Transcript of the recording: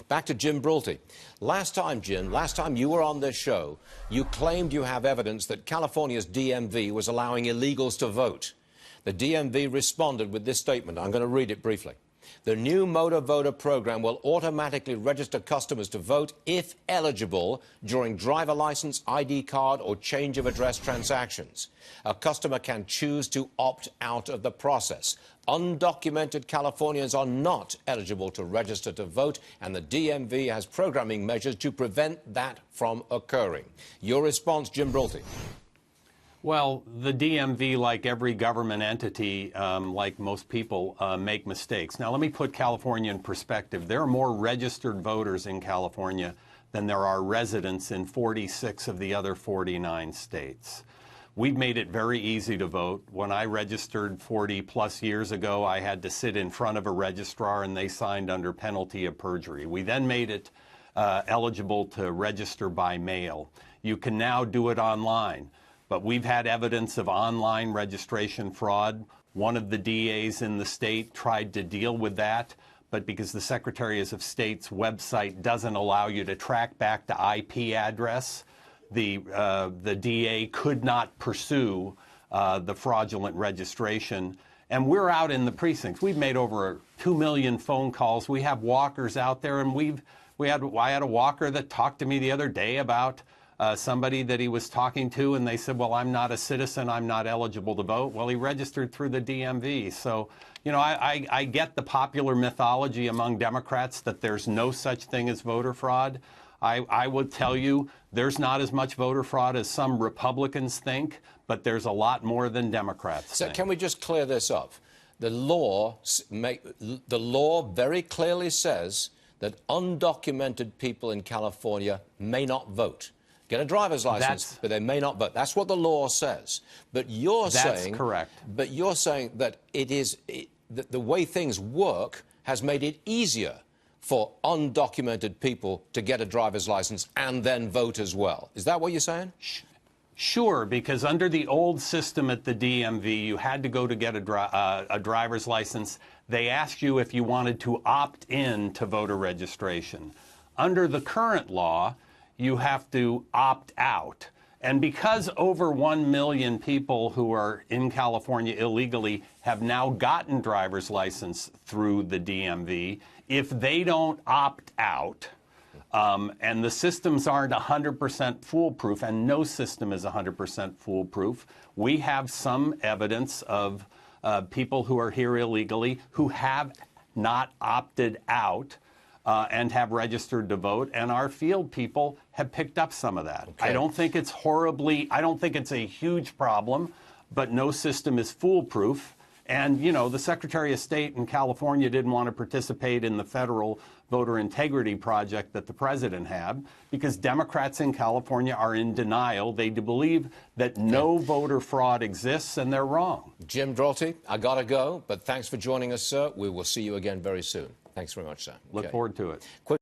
Back to Jim Brulte. Last time, Jim, last time you were on this show, you claimed you have evidence that California's DMV was allowing illegals to vote. The DMV responded with this statement. I'm going to read it briefly. The new motor voter program will automatically register customers to vote if eligible during driver license, ID card or change of address transactions. A customer can choose to opt out of the process. Undocumented Californians are not eligible to register to vote, and the DMV has programming measures to prevent that from occurring. Your response, Jim Brulte? Well, the DMV, like every government entity, like most people, make mistakes. Now, let me put California in perspective. There are more registered voters in California than there are residents in 46 of the other 49 states. We've made it very easy to vote. When I registered 40-plus years ago, I had to sit in front of a registrar, and they signed under penalty of perjury. We then made it eligible to register by mail. You can now do it online. But we've had evidence of online registration fraud. One of the DAs in the state tried to deal with that, but because the Secretary of State's website doesn't allow you to track back the IP address, the DA could not pursue the fraudulent registration. And we're out in the precincts. We've made over 2 million phone calls. We have walkers out there, and I had a walker that talked to me the other day about somebody that he was talking to, and they said, well, I'm not a citizen, I'm not eligible to vote. Well, he registered through the DMV. So, you know, I get the popular mythology among Democrats that there's no such thing as voter fraud. I would tell you there's not as much voter fraud as some Republicans think, but there's a lot more than Democrats think. Can we just clear this up? The law very clearly says that undocumented people in California may not vote. Get a driver's license, but they may not vote. That's what the law says. But you're saying... That's correct. But you're saying that the way things work has made it easier for undocumented people to get a driver's license and then vote as well. Is that what you're saying? Sure, because under the old system at the DMV, you had to go to get a driver's license. They asked you if you wanted to opt in to voter registration. Under the current law, you have to opt out. And because over 1 million people who are in California illegally have now gotten driver's license through the DMV, if they don't opt out, and the systems aren't 100% foolproof, and no system is 100% foolproof, we have some evidence of people who are here illegally who have not opted out and have registered to vote, and our field people have picked up some of that. Okay. I don't think it's a huge problem, but no system is foolproof. And, you know, the Secretary of State in California didn't want to participate in the federal voter integrity project that the president had because Democrats in California are in denial. They believe that no voter fraud exists, and they're wrong. Jim Brulte, I got to go, but thanks for joining us, sir. We will see you again very soon. Thanks very much, sir. Look forward to it.